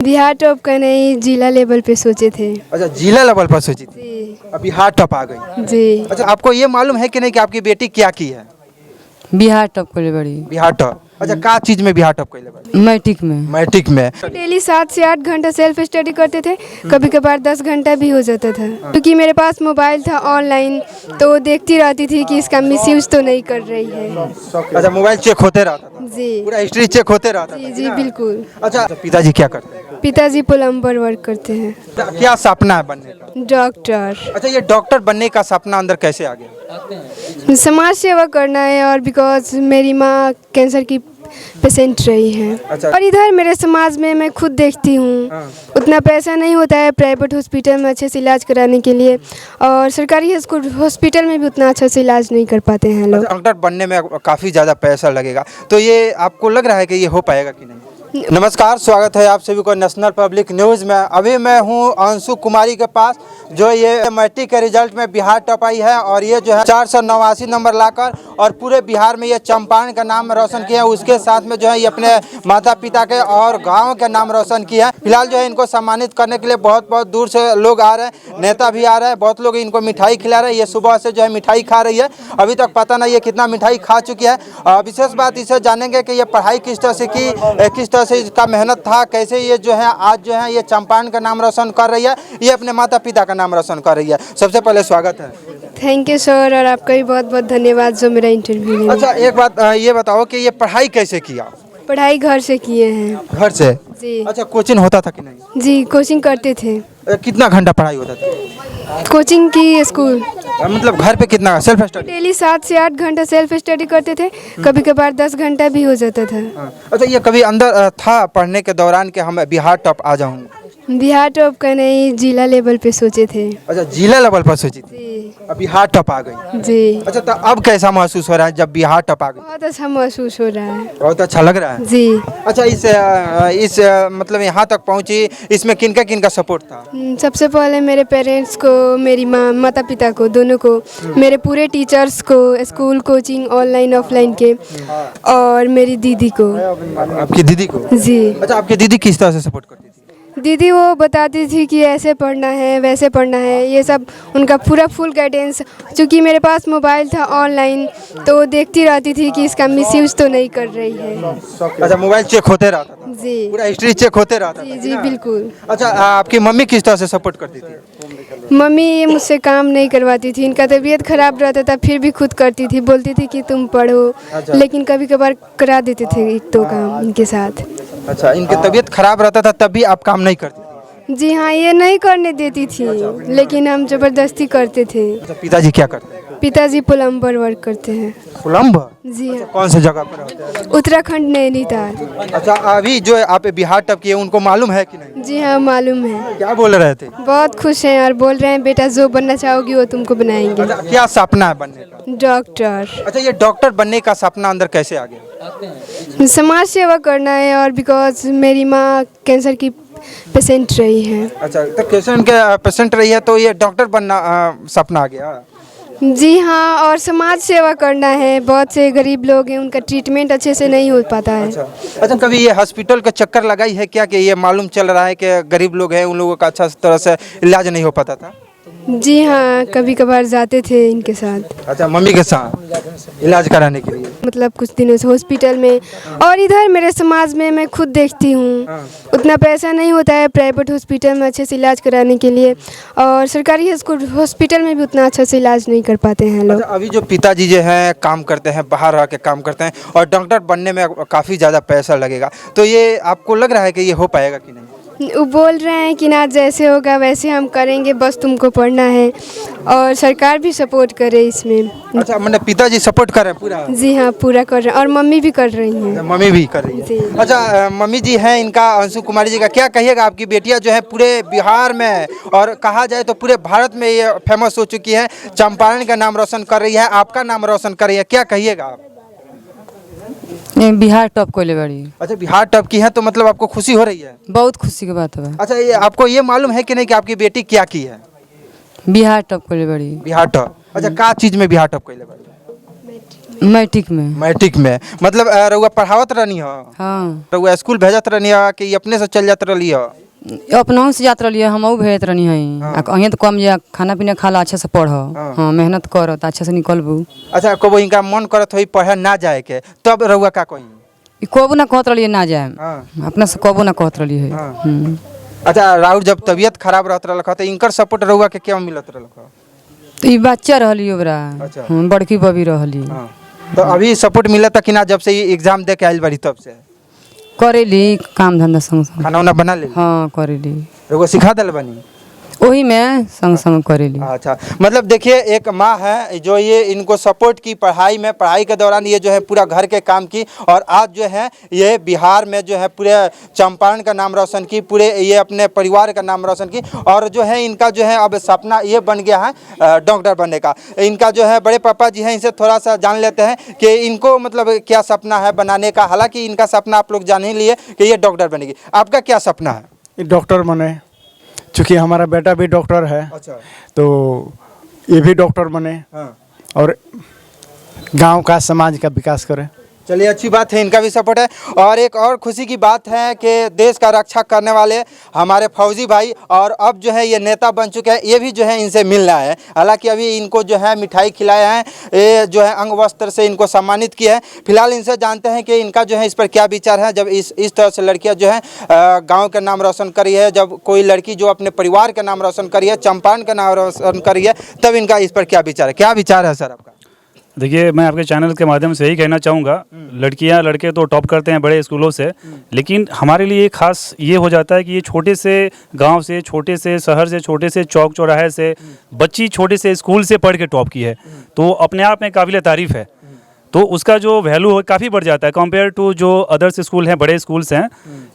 Bihar top का नहीं, जिला लेवल पे सोचे थे। अच्छा, जिला लेवल पर सोची थी, जी अब बिहार टॉप आ गई। जी। अच्छा, आपको ये मालूम है कि नहीं कि आपकी बेटी क्या की है? बिहार टॉप कर बड़ी बिहार टॉप। अच्छा, का चीज में बिहार टॉप कैले बड़ी? मैट्रिक में। मैट्रिक में। डेली 7 से 8 घंटा सेल्फ स्टडी करते थे, कभी कभार 10 घंटा भी हो जाता था। क्योंकि मेरे पास मोबाइल था ऑनलाइन, तो देखती रहती थी कि इसका मिसयूज तो नहीं कर रही है। अच्छा, मोबाइल चेक होते रहता था, जी पूरा हिस्ट्री चेक होते रहता जी था जी बिल्कुल। अच्छा, पिताजी क्या करते हैं? पिताजी प्लम्बर वर्क करते हैं। क्या सपना है बनने का? डॉक्टर। अच्छा, ये डॉक्टर बनने का सपना अंदर कैसे आ गया? समाज सेवा करना है, और बिकॉज मेरी माँ कैंसर की पेशेंट रही है। अच्छा। और इधर मेरे समाज में मैं खुद देखती हूँ, उतना पैसा नहीं होता है प्राइवेट हॉस्पिटल में अच्छे से इलाज कराने के लिए, और सरकारी हॉस्पिटल में भी उतना अच्छा से इलाज नहीं कर पाते हैं लोग। डॉक्टर बनने में काफ़ी ज़्यादा पैसा लगेगा, तो ये आपको लग रहा है कि ये हो पाएगा कि नहीं? नमस्कार, स्वागत है आप सभी को नेशनल पब्लिक न्यूज़ में। अभी मैं हूँ अंशु कुमारी के पास, जो ये मैट्रिक के रिजल्ट में बिहार टॉप आई है, और ये जो है 489 नंबर लाकर और पूरे बिहार में ये चंपारण का नाम रोशन किया है। उसके साथ में जो है ये अपने माता पिता के और गाँव के नाम रोशन किया है। फिलहाल जो है इनको सम्मानित करने के लिए बहुत बहुत दूर से लोग आ रहे हैं, नेता भी आ रहे हैं, बहुत लोग इनको मिठाई खिला रहे हैं। ये सुबह से जो है मिठाई खा रही है, अभी तक पता नहीं है कितना मिठाई खा चुकी है। विशेष बात इसे जानेंगे कि ये पढ़ाई किस तरह से की, किस तरह से इसका मेहनत था, कैसे ये जो है आज जो है ये चंपारण का नाम रोशन कर रही है, ये अपने माता पिता का नाम रोशन कर रही है। सबसे पहले स्वागत है। थैंक यू सर, और आपका भी बहुत बहुत धन्यवाद जो मेरा इंटरव्यू लिया। अच्छा, एक बात ये बताओ कि ये पढ़ाई कैसे किया? पढ़ाई घर से किए हैं। घर से? जी अच्छा, कोचिंग होता था कि नहीं? जी, कोचिंग करते थे। कितना घंटा पढ़ाई होता था? कोचिंग की स्कूल मतलब घर पे कितना सेल्फ स्टडी? डेली 7 से 8 घंटा सेल्फ स्टडी करते थे, कभी कभार 10 घंटा भी हो जाता था। अच्छा, ये कभी अंदर था पढ़ने के दौरान कि हम बिहार टॉप आ जाऊंगा? बिहार टॉप का नहीं, जिला लेवल पे सोचे थे। अच्छा, जिला लेवल पर सोची थी, जी अब बिहार टॉप आ गई। जी। अच्छा, तो अब कैसा महसूस हो रहा है जब बिहार टॉप आ गई? बहुत अच्छा महसूस हो रहा है। बहुत अच्छा लग रहा है जी। अच्छा, इस मतलब यहाँ तक पहुँची, इसमें किनका किनका सपोर्ट था? सबसे पहले मेरे पेरेंट्स को, मेरी माँ, माता पिता को, दोनों को, मेरे पूरे टीचर्स को, स्कूल कोचिंग ऑनलाइन ऑफलाइन के, और मेरी दीदी को। आपकी दीदी को? जी। अच्छा, आपकी दीदी किस तरह से सपोर्ट करती थी? दीदी वो बताती थी कि ऐसे पढ़ना है, वैसे पढ़ना है, ये सब उनका पूरा फुल गाइडेंस। चूँकि मेरे पास मोबाइल था ऑनलाइन, तो देखती रहती थी कि इसका मिसयूज तो नहीं कर रही है। अच्छा, मोबाइल चेक होते रहता था, जी पूरा हिस्ट्री चेक होते रहता जी था जी बिल्कुल। अच्छा, आपकी मम्मी किस तरह से सपोर्ट करती थी? मम्मी ये मुझसे काम नहीं करवाती थी, इनका तबीयत खराब रहता था, फिर भी खुद करती थी, बोलती थी कि तुम पढ़ो। अच्छा। लेकिन कभी कभार करा देते थे एक दो काम इनके साथ। अच्छा, इनकी तबीयत खराब रहता था तब भी आप काम नहीं करती थी? जी हाँ, ये नहीं करने देती थी, लेकिन हम जबरदस्ती करते थे। अच्छा, पिताजी क्या करते हैं? पिताजी प्लम्बर वर्क करते हैं। प्लम्बर? जी हाँ, कौन सी जगह पर होते हैं? उत्तराखंड नैनीताल। अच्छा, अभी जो आप बिहार टॉप किए उनको मालूम है कि नहीं? जी हाँ, मालूम है। क्या बोल रहे थे? बहुत खुश हैं और बोल रहे हैं बेटा जो बनना चाहोगी वो तुमको बनाएंगे। अच्छा, क्या सपना है बनने का? डॉक्टर। अच्छा, ये डॉक्टर बनने का सपना अंदर कैसे आ गया? समाज सेवा करना है, और बिकॉज मेरी माँ कैंसर की पेशेंट रही है। अच्छा, तो पेशेंट के पेशेंट रही है, तो ये डॉक्टर बनना सपना आ गया? जी हाँ, और समाज सेवा करना है। बहुत से गरीब लोग हैं, उनका ट्रीटमेंट अच्छे से नहीं हो पाता है। अच्छा, कभी ये हॉस्पिटल का चक्कर लगाई है क्या कि ये मालूम चल रहा है कि गरीब लोग हैं, उन लोगों का अच्छा तरह से इलाज नहीं हो पाता था? जी हाँ, कभी कभार जाते थे इनके साथ। अच्छा, मम्मी के साथ इलाज कराने के लिए? मतलब कुछ दिनों से हॉस्पिटल में, और इधर मेरे समाज में मैं खुद देखती हूँ, उतना पैसा नहीं होता है प्राइवेट हॉस्पिटल में अच्छे से इलाज कराने के लिए, और सरकारी हॉस्पिटल में भी उतना अच्छा से इलाज नहीं कर पाते हैं लोग। अच्छा, अभी जो पिताजी जो हैं काम करते हैं, बाहर रह के काम करते हैं, और डॉक्टर बनने में काफ़ी ज़्यादा पैसा लगेगा, तो ये आपको लग रहा है कि ये हो पाएगा कि नहीं? वो बोल रहे हैं कि ना जैसे होगा वैसे हम करेंगे, बस तुमको पढ़ना है, और सरकार भी सपोर्ट करे इसमें। अच्छा, मैंने पिताजी सपोर्ट कर रहे हैं पूरा? जी हाँ, पूरा कर रहे हैं, और मम्मी भी कर रही हैं। मम्मी भी कर रही जी। है? अच्छा, मम्मी जी हैं इनका, अंशु कुमारी जी का, क्या कहिएगा? आपकी बेटियां जो है पूरे बिहार में और कहा जाए तो पूरे भारत में ये फेमस हो चुकी है, चंपारण का नाम रोशन कर रही है, आपका नाम रोशन कर रही है, क्या कहिएगा आप? बिहार टॉप को बड़ी। अच्छा, बिहार टॉप की है, तो मतलब आपको खुशी हो रही है? बहुत खुशी की बात है। अच्छा, ये आपको ये मालूम है कि नहीं कि आपकी बेटी क्या की है? बिहार टॉप को बड़ी। बिहार टॉप? अच्छा, का चीज में बिहार टॉप कैले बड़ी? मैट्रिक में। मैट्रिक में मतलब रउआ पढ़ावत रहनी हो, हाँ रउआ स्कूल भेजत रहनी हो कि अपने से चल जात रही हो? अपनों से जात रही हम भेजत रहनी है। अहीं तो कम जा खाना पीना खा ला, अच्छे से पढ़, हाँ मेहनत कर तो अच्छे से निकलबू। अच्छा, कबो इनका मन करत हो पढ़े ना जाए के, तब रउआ का कही? कबू ना कहत रही ना जाए, अपना से कबू ना कहत रही है। अच्छा, राउर जब तबीयत खराब रहत रहल तो इनकर सपोर्ट रउआ के क्या मिलत रहल? तो ये बच्चा रहली ओकरा, अच्छा। बड़की बबी रहली। तो अभी सपोर्ट मिलत कि ना? जब से ये एग्जाम दे के आइल बारी तब से करेली काम धंधा संग संग। खाना उना बना ले? हाँ करेली, रउआ सिखा दल बनी? वही में संग संग करेली। अच्छा, मतलब देखिए एक माँ है जो ये इनको सपोर्ट की पढ़ाई में, पढ़ाई के दौरान ये जो है पूरा घर के काम की, और आज जो है ये बिहार में जो है पूरे चंपारण का नाम रोशन की, पूरे ये अपने परिवार का नाम रोशन की, और जो है इनका जो है अब सपना ये बन गया है डॉक्टर बनने का। इनका जो है बड़े पापा जी हैं, इनसे थोड़ा सा जान लेते हैं कि इनको मतलब क्या सपना है बनाने का। हालांकि इनका सपना आप लोग जान ही लिए कि ये डॉक्टर बनेगी, आपका क्या सपना है? डॉक्टर बने, चूँकि हमारा बेटा भी डॉक्टर है। अच्छा। तो ये भी डॉक्टर बने, हाँ। और गांव का समाज का विकास करें। चलिए, अच्छी बात है, इनका भी सपोर्ट है। और एक और खुशी की बात है कि देश का रक्षा करने वाले हमारे फौजी भाई, और अब जो है ये नेता बन चुके हैं, ये भी जो है इनसे मिल रहा है। हालांकि अभी इनको जो है मिठाई खिलाया है, ये जो है अंग वस्त्र से इनको सम्मानित किया है। फिलहाल इनसे जानते हैं कि इनका जो है इस पर क्या विचार है। जब इस तरह से लड़कियां जो है गाँव का नाम रोशन करी है, जब कोई लड़की जो अपने परिवार का नाम रोशन करी है, चंपारण का नाम रोशन करी है, तब इनका इस पर क्या विचार है? क्या विचार है सर आपका? देखिए, मैं आपके चैनल के माध्यम से यही कहना चाहूँगा, लड़कियां लड़के तो टॉप करते हैं बड़े स्कूलों से, लेकिन हमारे लिए खास ये हो जाता है कि ये छोटे से गांव से, छोटे से शहर से, छोटे से चौक चौराहे से बच्ची छोटे से स्कूल से पढ़ के टॉप की है, तो अपने आप में काबिल तारीफ़ है। तो उसका जो वैल्यू है काफ़ी बढ़ जाता है कंपेयर टू जो अदर्स स्कूल हैं, बड़े स्कूल्स हैं।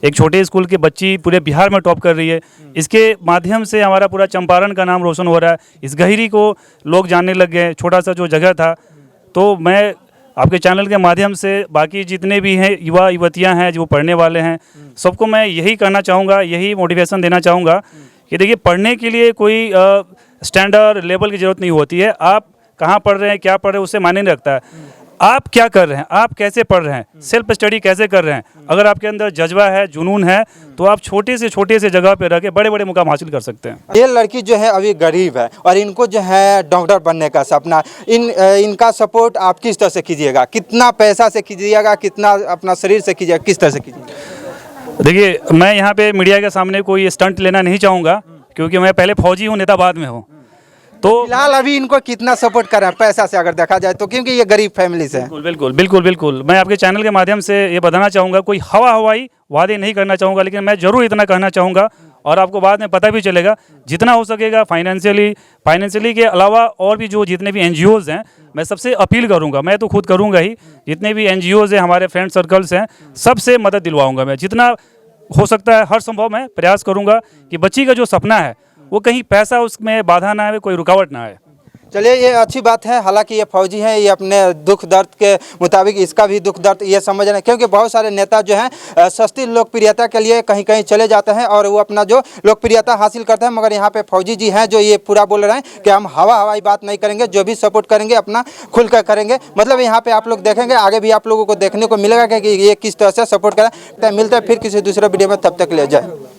एक छोटे स्कूल की बच्ची पूरे बिहार में टॉप कर रही है, इसके माध्यम से हमारा पूरा चंपारण का नाम रोशन हो रहा है। इस गहिरी को लोग जानने लग गए, छोटा सा जो जगह था। तो मैं आपके चैनल के माध्यम से बाकी जितने भी हैं युवा युवतियां हैं जो पढ़ने वाले हैं, सबको मैं यही कहना चाहूँगा, यही मोटिवेशन देना चाहूँगा कि देखिए, पढ़ने के लिए कोई स्टैंडर्ड लेवल की ज़रूरत नहीं होती है। आप कहाँ पढ़ रहे हैं, क्या पढ़ रहे हैं, उससे मायने नहीं रखता है। आप क्या कर रहे हैं, आप कैसे पढ़ रहे हैं, सेल्फ स्टडी कैसे कर रहे हैं। अगर आपके अंदर जज्बा है, जुनून है, तो आप छोटे से जगह पे रह के बड़े बड़े मुकाम हासिल कर सकते हैं। ये लड़की जो है अभी गरीब है और इनको जो है डॉक्टर बनने का सपना। इनका सपोर्ट आप किस तरह से कीजिएगा? कितना पैसा से कीजिएगा, कितना अपना शरीर से कीजिएगा, किस तरह से कीजिएगा? देखिए, मैं यहाँ पे मीडिया के सामने कोई स्टंट लेना नहीं चाहूँगा, क्योंकि मैं पहले फौजी हूँ, नेता बाद में हूँ। तो फिलहाल अभी इनको कितना सपोर्ट कर रहे हैं पैसा से अगर देखा जाए तो, क्योंकि ये गरीब फैमिली से है। बिल्कुल मैं आपके चैनल के माध्यम से ये बताना चाहूँगा, कोई हवाई वादे नहीं करना चाहूँगा, लेकिन मैं ज़रूर इतना कहना चाहूँगा, और आपको बाद में पता भी चलेगा, जितना हो सकेगा फाइनेंशियली के अलावा और भी जो जितने भी NGOs हैं, मैं सबसे अपील करूँगा, मैं तो खुद करूँगा ही, जितने भी NGOs हैं, हमारे फ्रेंड सर्कल्स हैं, सबसे मदद दिलवाऊँगा। मैं जितना हो सकता है हर संभव मैं प्रयास करूँगा कि बच्ची का जो सपना है वो कहीं पैसा उसमें बाधा ना आए, कोई रुकावट ना आए। चलिए, ये अच्छी बात है। हालांकि ये फौजी हैं, ये अपने दुख दर्द के मुताबिक इसका भी दुख दर्द ये समझ रहे हैं, क्योंकि बहुत सारे नेता जो हैं सस्ती लोकप्रियता के लिए कहीं कहीं चले जाते हैं और वो अपना जो लोकप्रियता हासिल करते हैं, मगर यहाँ पे फौजी जी हैं जो ये पूरा बोल रहे हैं कि हम हवाई बात नहीं करेंगे, जो भी सपोर्ट करेंगे अपना खुल कर करेंगे। मतलब यहाँ पे आप लोग देखेंगे, आगे भी आप लोगों को देखने को मिलेगा कि ये किस तरह से सपोर्ट करें। मिलते हैं फिर किसी दूसरे वीडियो में, तब तक ले जाए।